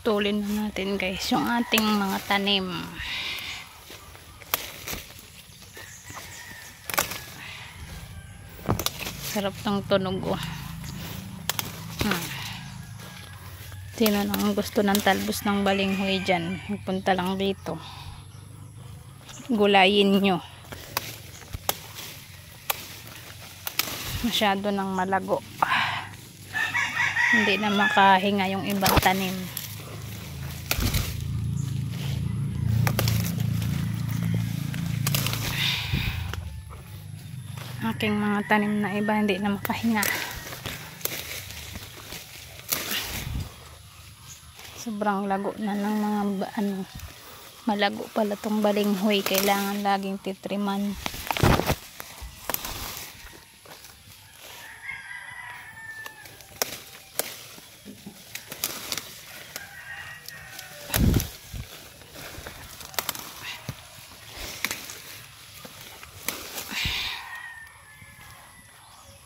Puputulin na natin guys yung ating mga tanim. Sarap ng tunog oh. Sino nang gusto ng talbos ng balinghoy dyan, punta lang dito, gulayin nyo. Masyado nang malago, hindi na makahinga yung ibang tanim. Aking mga tanim na iba hindi na makahinga. Sobrang lago na ng mga malago pala tong balinghoy, kailangan laging titriman.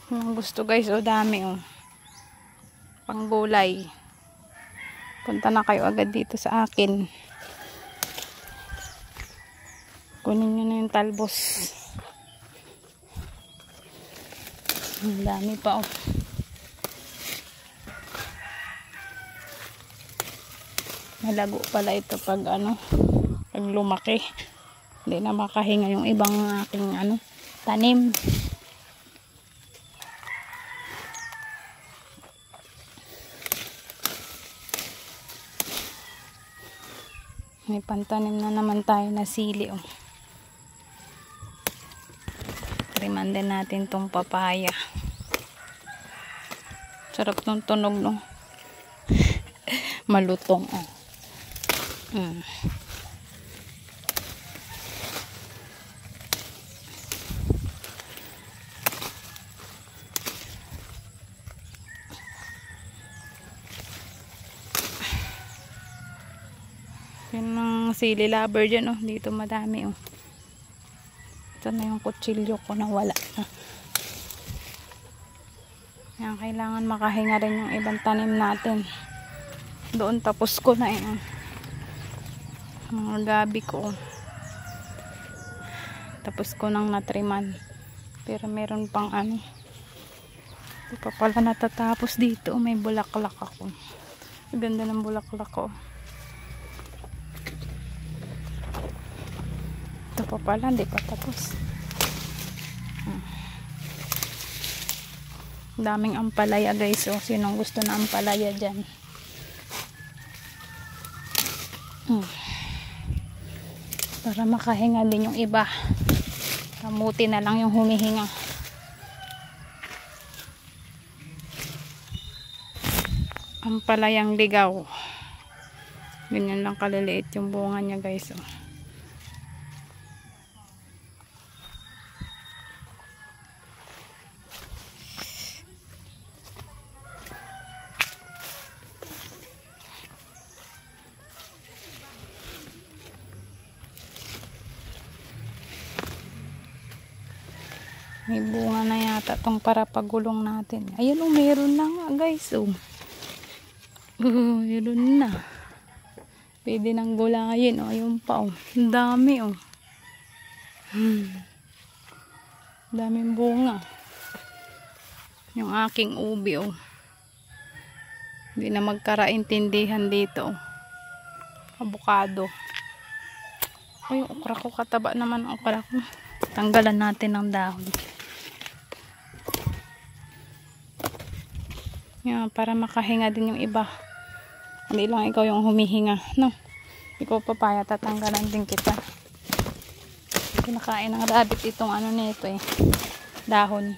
Ang gusto guys, o dami oh. Panggulay. Punta na kayo agad dito sa akin. Kunin nyo na yung talbos. Ang dami pa oh. Malago pala ito pag pag lumaki. Hindi na makahinga yung ibang aking tanim. May pantanim na naman tayo na sili oh. Triman din natin tong papaya. Sarap ng tunog no. Malutong oh. Yan ang sili lover dyan oh. Dito madami oh. Ito na yung kutsilyo ko na wala na. Yan, kailangan makahinga rin yung ibang tanim natin. Doon tapos ko na mga gabi ko. Tapos ko nang natriman. Pero meron pang hindi pa pala natatapos dito. May bulaklak ako. Ang ganda ng bulaklak ko. Ito pa pala, hindi pa tapos. Daming ampalaya guys. So, sinong gusto na ampalaya dyan? Para makahinga din yung iba. Kamuti na lang yung humihinga. Ampalayang ligaw. Ganyan lang kaliliit yung bunga niya guys. Oh. May bunga na yata tong para pagulong natin. Ayun oh, meron na nga guys oh. Meron na. Pwede nang gulayin oh. Ayun pa oh. Ang dami oh. Daming bunga. Yung aking ubi oh. Hindi na magkaraintindihan dito oh. Avocado. Ay, yung okra ko, kataba naman ang okra ko. Tanggalan natin ng dahon. Yan, para makahinga din yung iba. Hindi lang ikaw yung humihinga. No? Ikaw papaya, tatanggalan din kita. Kinakain ng rabbit itong nito dahon.